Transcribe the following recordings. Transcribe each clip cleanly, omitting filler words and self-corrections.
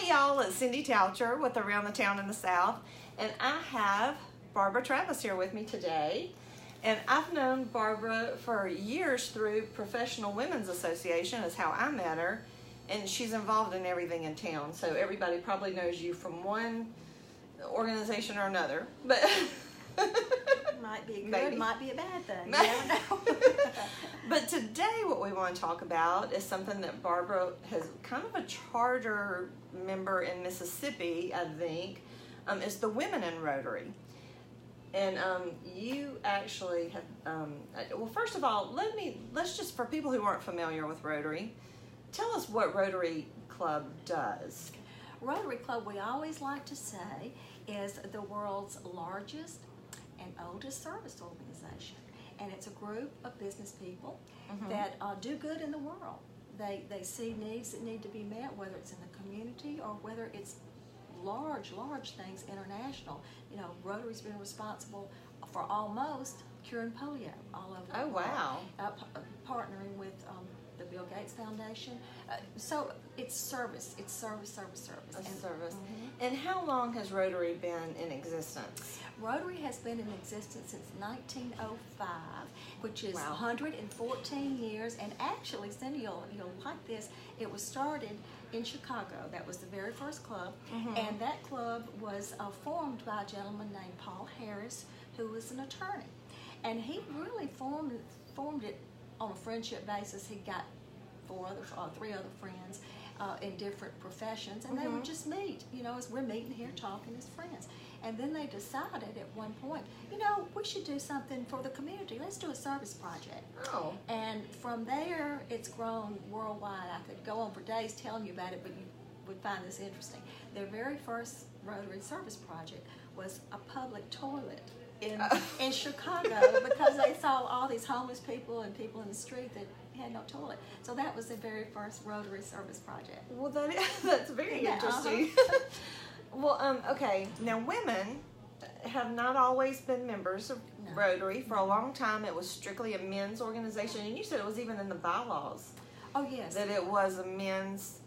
Hey y'all, it's Cindy Tauchar with Around the Town in the South, and I have Barbara Travis here with me today. And I've known Barbara for years through Professional Women's Association is how I met her, and she's involved in everything in town, so everybody probably knows you from one organization or another, but might be good, maybe. might be a bad thing. You never know. But today what we want to talk about is something that Barbara has kind of a charter member in Mississippi, I think, is the Women in Rotary. And you actually have, well, first of all, let's just, for people who aren't familiar with Rotary, tell us what Rotary Club does. Rotary Club, we always like to say, is the world's largest and oldest service organization. And it's a group of business people that do good in the world. They see needs that need to be met, whether it's in the community or whether it's large things international. You know, Rotary's been responsible for almost curing polio all over the world. Wow. Partnering with the Bill Gates Foundation. So it's service. It's service. And service. And how long has Rotary been in existence? Rotary has been in existence since 1905, which is Wow. 114 years. And actually, Cindy, you'll like this, it was started in Chicago. That was the very first club. And that club was formed by a gentleman named Paul Harris, who was an attorney. And he really formed it on a friendship basis. He got three other friends in different professions, and they would just meet, you know, as we're meeting here talking as friends. And then they decided at one point, you know, we should do something for the community. Let's do a service project. Oh. And from there, it's grown worldwide. I could go on for days telling you about it, but you would find this interesting. Their very first Rotary service project was a public toilet in Chicago, because they saw all these homeless people and people in the street that had no toilet. So that was the very first Rotary service project. Well, that's very interesting. Well, okay, now women have not always been members of Rotary. For a long time it was strictly a men's organization, and you said it was even in the bylaws. Oh yes. That it was a men's,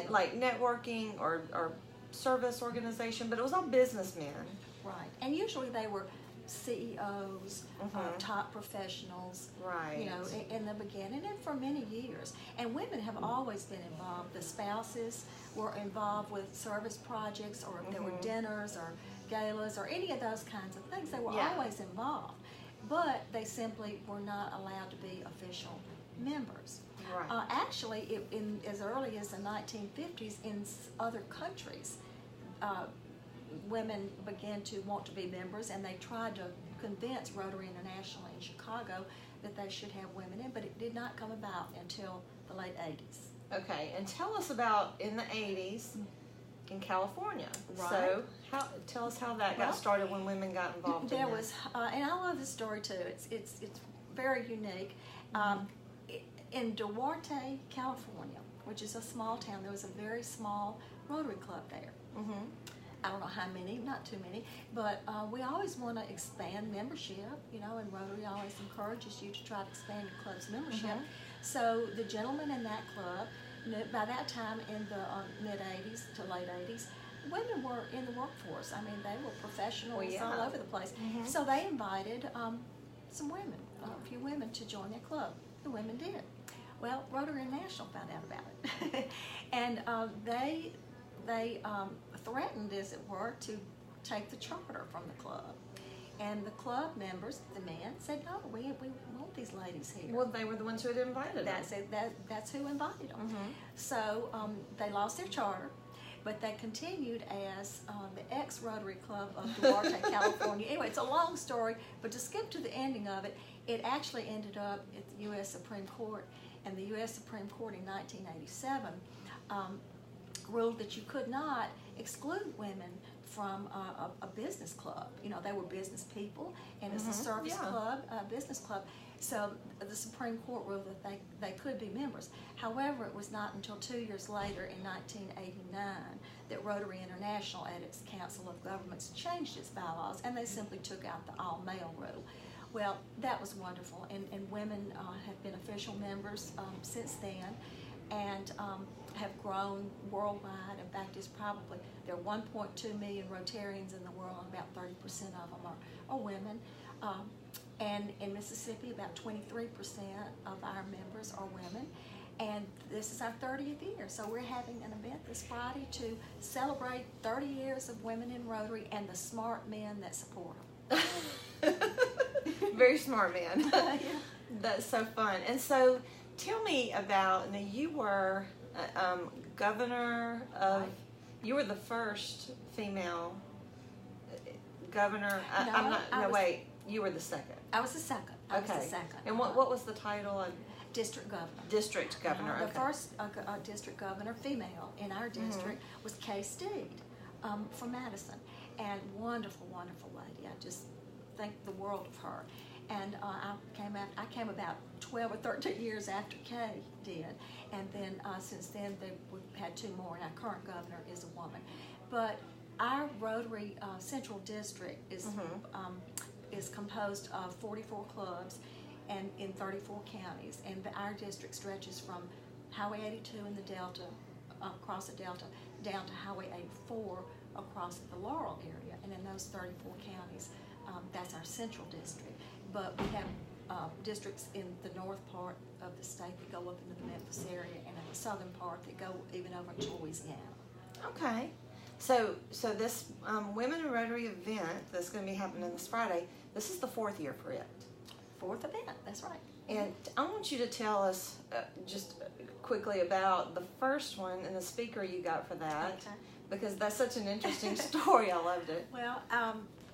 like networking or service organization, but it was all businessmen. Right, and usually they were CEOs, top professionals, right? You know, in the beginning, and for many years. And women have always been involved. The spouses were involved with service projects, or if there were dinners or galas or any of those kinds of things, they were always involved. But they simply were not allowed to be official members. Right. Actually, in as early as the 1950s, in other countries, women began to want to be members, and they tried to convince Rotary International in Chicago that they should have women in, but it did not come about until the late 80s. Okay, and tell us about in the 80s in California. Right. So tell us how that got started when women got involved in was, and I love this story too. It's very unique. In Duarte, California, which is a small town, there was a very small Rotary Club there. I don't know how many, not too many, but we always want to expand membership, you know, and Rotary always encourages you to try to expand your club's membership. So the gentlemen in that club, by that time in the mid-80s to late 80s, women were in the workforce. I mean, they were professionals all over the place. So they invited some women, a few women, to join their club. The women did. Well, Rotary International found out about it. And they threatened, as it were, to take the charter from the club. And the club members, the men, said, no, we want these ladies here. Well, they were the ones who had invited them. That's who invited them. So they lost their charter, but they continued as the ex-Rotary Club of Duarte, California. Anyway, it's a long story, but to skip to the ending of it, it actually ended up at the U.S. Supreme Court, and the U.S. Supreme Court in 1987 ruled that you could not exclude women from a business club. You know, they were business people, and it's a service club, a business club. So the Supreme Court ruled that they could be members. However, it was not until 2 years later, in 1989, that Rotary International, at its Council of Governments, changed its bylaws, and they simply took out the all-male rule. Well, that was wonderful, and women have been official members since then. and have grown worldwide. In fact, there are 1.2 million Rotarians in the world, and about 30% of them are women. And in Mississippi, about 23% of our members are women. And this is our 30th year. So we're having an event this Friday to celebrate 30 years of women in Rotary and the smart men that support them. Very smart man. Yeah. That's so fun. And so tell me about, now you were governor of, Right. you were the first female governor. You were the second. I was the second. I was the second. And what was the title of? District governor. District governor. The first district governor, female, in our district was Kay Steed from Madison, and wonderful, wonderful lady. I just think the world of her. And I came about 12 or 13 years after Kay did, and then since then we've had two more, and our current governor is a woman. But our Rotary Central District is composed of 44 clubs and in 34 counties, and our district stretches from Highway 82 in the Delta, across the Delta, down to Highway 84 across the Laurel area, and in those 34 counties, that's our central district. But we have districts in the north part of the state that go up into the Memphis area, and in the southern part that go even over to Louisiana. Okay. So this Women in Rotary event that's going to be happening this Friday, this is the 4th year for it. 4th event, that's right. And I want you to tell us just quickly about the first one and the speaker you got for that, Okay. because that's such an interesting story. I loved it. Well,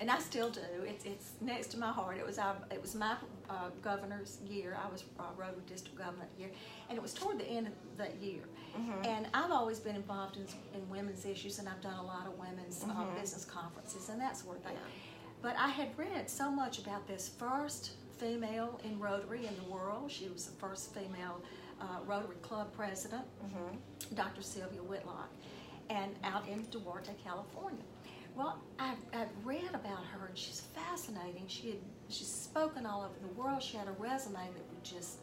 and I still do. It's next to my heart. It was my governor's year. I was Rotary District Governor that year, and it was toward the end of that year. And I've always been involved in women's issues, and I've done a lot of women's business conferences and that sort of thing. Yeah. But I had read so much about this first female in Rotary in the world. She was the first female Rotary Club president, Dr. Sylvia Whitlock, and out in Duarte, California. Well, I've read about her, and she's fascinating. She's spoken all over the world. She had a resume that would just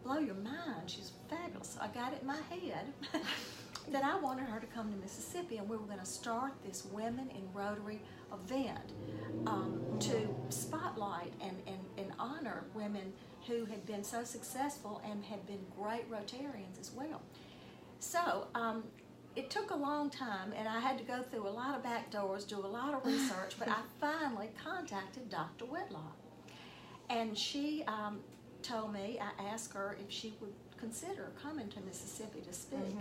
blow your mind. She's fabulous. So I got it in my head that I wanted her to come to Mississippi, and we were going to start this Women in Rotary event to spotlight and honor women who had been so successful and had been great Rotarians as well. So it took a long time, and I had to go through a lot of back doors, do a lot of research, but I finally contacted Dr. Whitlock. And she told me, I asked her if she would consider coming to Mississippi to speak.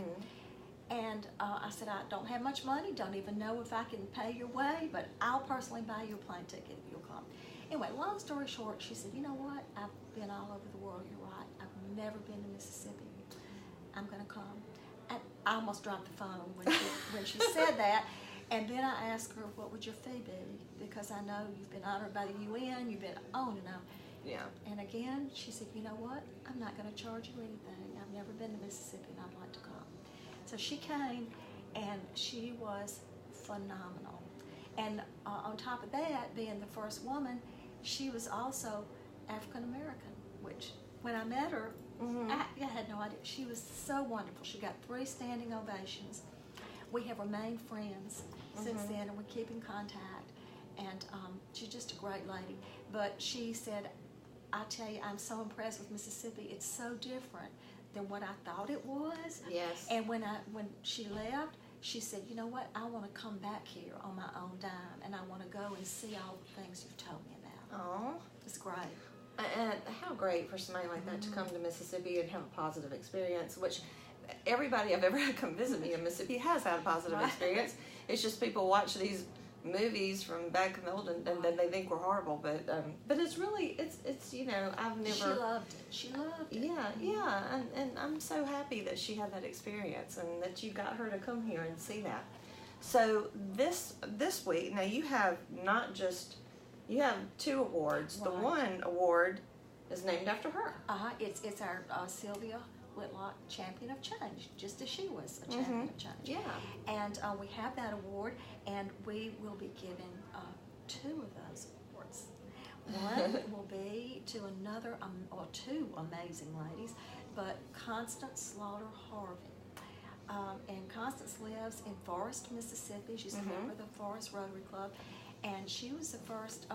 And I said, I don't have much money, don't even know if I can pay your way, but I'll personally buy you a plane ticket if you'll come. Anyway, long story short, she said, you know what, I've been all over the world, you're right, I've never been to Mississippi. I'm gonna come. And I almost dropped the phone when she said that. And then I asked her, what would your fee be? Because I know you've been honored by the UN, you've been on and on. Yeah. And again, she said, you know what, I'm not gonna charge you anything. I've never been to Mississippi and I'd like to come. So she came, and she was phenomenal. And on top of that, being the first woman, she was also African American, which when I met her, I had no idea. She was so wonderful. She got 3 standing ovations. We have remained friends since then, and we keep in contact. And she's just a great lady. But she said, I tell you, I'm so impressed with Mississippi. It's so different than what I thought it was. Yes. And when she left, she said, you know what, I want to come back here on my own dime, and I want to go and see all the things you've told me about. Oh. It's great. And how great for somebody like that to come to Mississippi and have a positive experience, which everybody I've ever had come visit me in Mississippi has had a positive experience. It's just people watch these movies from back in the old and then they think we're horrible, but it's really it's you know, I've never. She loved it. She loved it. Yeah, and I'm so happy that she had that experience and that you got her to come here and see that. So this week, now you have you have 2 awards. Right. The one award is named after her. It's our Sylvia Whitlock Champion of Change, just as she was a champion of change. Yeah. And we have that award, and we will be giving 2 of those awards. One will be to 2 amazing ladies, but Constance Slaughter Harvey. And Constance lives in Forest, Mississippi. She's a member of the Forest Rotary Club, and she was the first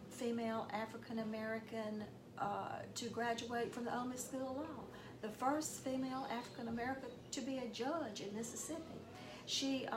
female African American to graduate from the Ole Miss School of Law. The first female African American to be a judge in Mississippi. She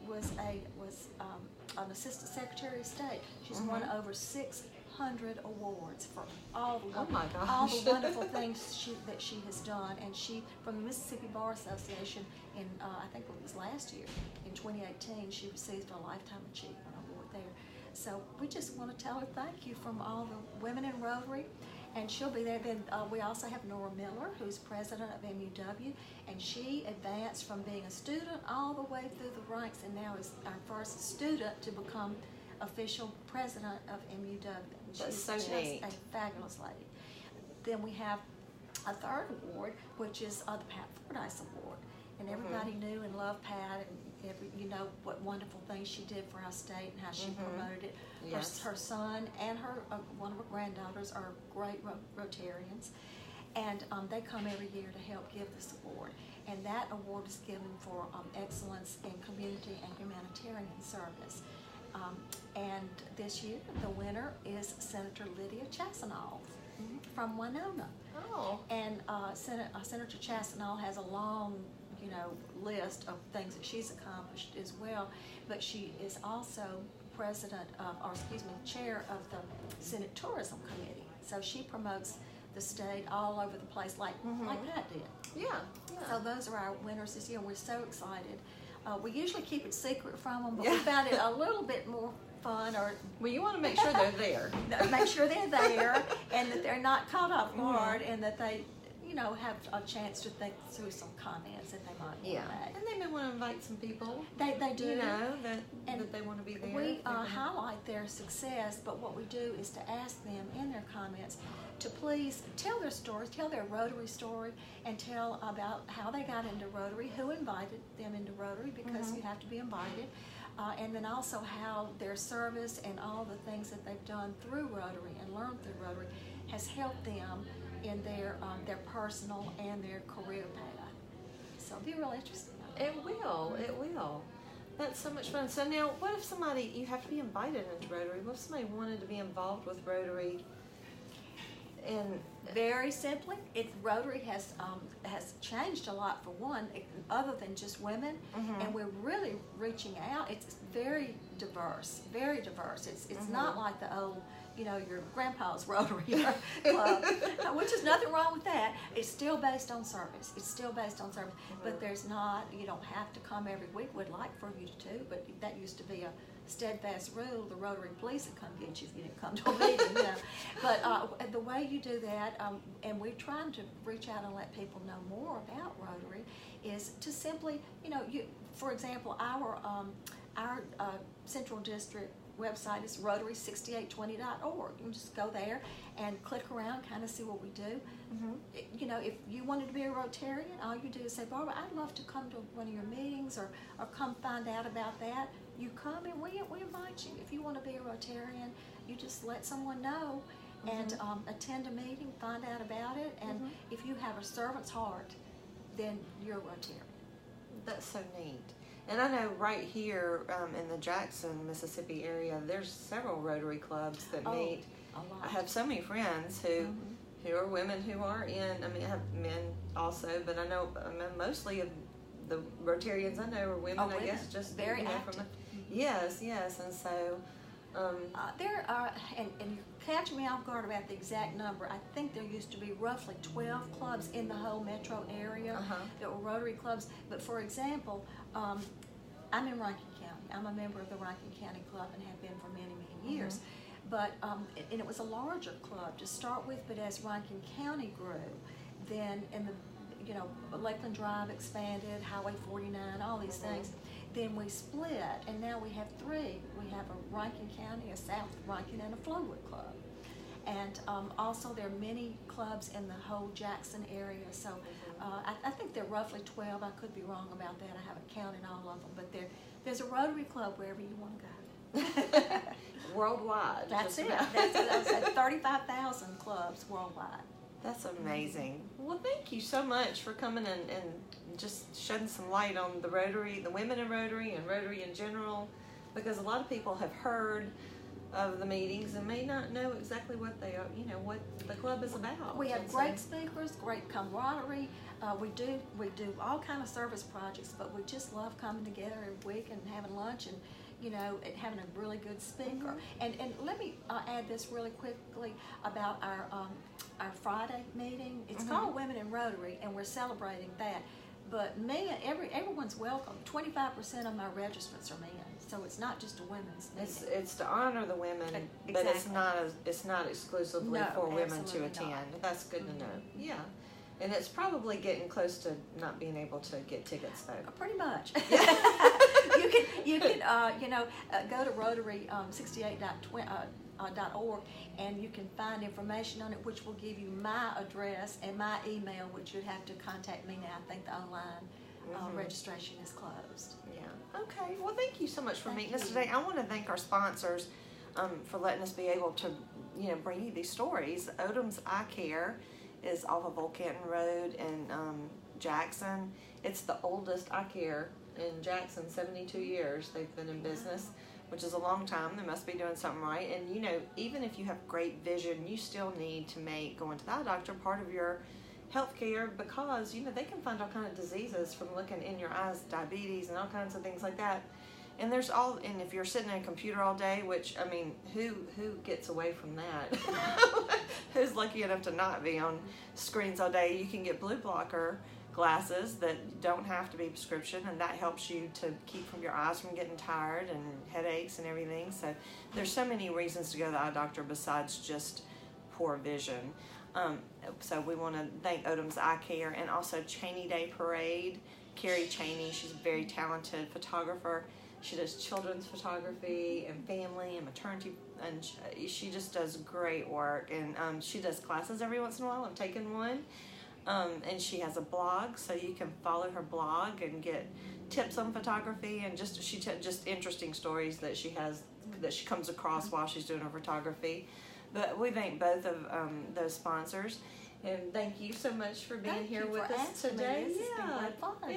was an assistant secretary of state. She's won over 600 awards for all the wonderful things that she has done. And she, from the Mississippi Bar Association, in I think it was last year, in 2018, she received a Lifetime Achievement Award there. So we just want to tell her thank you from all the women in Rotary. And she'll be there. Then we also have Nora Miller, who's president of MUW, and she advanced from being a student all the way through the ranks, and now is our first student to become official president of MUW. That's so She's neat. just a fabulous lady. Then we have a third award, which is the Pat Fordyce Award, and everybody knew and loved Pat, and you know what wonderful things she did for our state and how she promoted it. Yes. Her son and her one of her granddaughters are great Rotarians, and they come every year to help give this award. And that award is given for excellence in community and humanitarian service. And this year, the winner is Senator Lydia Chassenal from Winona. Oh. And Senator Chassenal has a long list of things that she's accomplished as well, but she is also chair of the Senate Tourism Committee. So she promotes the state all over the place like Pat did. Yeah. So those are our winners this year, and we're so excited. We usually keep it secret from them, but we found it a little bit more fun. Well, you want to make sure they're there. Make sure they're there, and that they're not caught off guard, and that they have a chance to think through some comments that they might want to make. And they may want to invite some people. They do. That they want to be there. We highlight their success, but what we do is to ask them in their comments to please tell their stories, tell their Rotary story, and tell about how they got into Rotary, who invited them into Rotary, because you have to be invited, and then also how their service and all the things that they've done through Rotary and learned through Rotary has helped them in their personal and their career path. So it'll be real interesting. It will. That's so much fun. So now, what if you have to be invited into Rotary, what if somebody wanted to be involved with Rotary? And very simply, Rotary has changed a lot for one, other than just women, and we're really reaching out. It's very diverse, very diverse. It's not like the old, your grandpa's Rotary Club, which is nothing wrong with that. It's still based on service. But there's not, you don't have to come every week. We'd like for you to, but that used to be a steadfast rule. The Rotary police would come get you if you didn't come to a meeting, But the way you do that, and we're trying to reach out and let people know more about Rotary, is to simply, for example, our Central District website is rotary6820.org. You can just go there and click around, kind of see what we do. If you wanted to be a Rotarian, all you do is say, Barbara, I'd love to come to one of your meetings or come find out about that. You come and we invite you. If you want to be a Rotarian, you just let someone know and attend a meeting, find out about it, and if you have a servant's heart, then you're a Rotarian. That's so neat. And I know right here in the Jackson, Mississippi area, there's several Rotary clubs that meet. A lot. I have so many friends who are women who are in. I have men also, but I know mostly of the Rotarians I know are women. I guess just very active. Yes, and so there are, and you catch me off guard about the exact number. I think there used to be roughly 12 clubs in the whole metro area that were Rotary clubs. But for example, I'm in Rankin County. I'm a member of the Rankin County Club and have been for many, many years. But and it was a larger club to start with. But as Rankin County grew, then in the Lakeland Drive expanded, Highway 49, all these things. Then we split, and now we have three. We have a Rankin County, a South Rankin, and a Flowood Club. And also there are many clubs in the whole Jackson area. So I think there are roughly 12. I could be wrong about that. I haven't counted all of them. But there's a Rotary Club wherever you want to go. Worldwide. That's it. That's 35,000 clubs worldwide. That's amazing. Well, thank you so much for coming and just shedding some light on the Rotary, the women in Rotary, and Rotary in general, because a lot of people have heard of the meetings and may not know exactly what they are, what the club is about. We have great speakers, great camaraderie. We do all kind of service projects, but we just love coming together every week and having lunch and and having a really good speaker. And let me add this really quickly about our Friday meeting. It's called Women in Rotary, and we're celebrating that. But everyone's welcome. 25% of my registrants are men, so it's not just a women's meeting. It's to honor the women, Exactly. but it's not exclusively for women to attend. Not. That's good to know. Yeah. And it's probably getting close to not being able to get tickets, though. Pretty much. you can go to Rotary 68.org and you can find information on it, which will give you my address and my email, which you'd have to contact me now. I think the online registration is closed. Yeah. Okay. Well, thank you so much for meeting us today. I want to thank our sponsors for letting us be able to bring you these stories. Odom's Eye Care is off of Old Canton Road in Jackson. It's the oldest eye care in Jackson, 72 years they've been in business, which is a long time. They must be doing something right. And even if you have great vision, you still need to make going to the eye doctor part of your health care, because they can find all kinds of diseases from looking in your eyes, diabetes and all kinds of things like that. And and if you're sitting at a computer all day, which, I mean, who gets away from that? Who's lucky enough to not be on screens all day? You can get blue blocker glasses that don't have to be prescription, and that helps you to keep from your eyes from getting tired and headaches and everything. So there's so many reasons to go to the eye doctor besides just poor vision. So we want to thank Odom's Eye Care, and also Chaney Day Parade. Karri Chaney, she's a very talented photographer. She does children's photography and family and maternity, and she just does great work. And she does classes every once in a while. I've taken one. And she has a blog, so you can follow her blog and get tips on photography and just interesting stories that she comes across while she's doing her photography. But we thank both of those sponsors. And thank you so much for being here with us today. This has been great fun.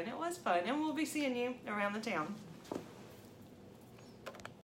It was fun. And we'll be seeing you around the town.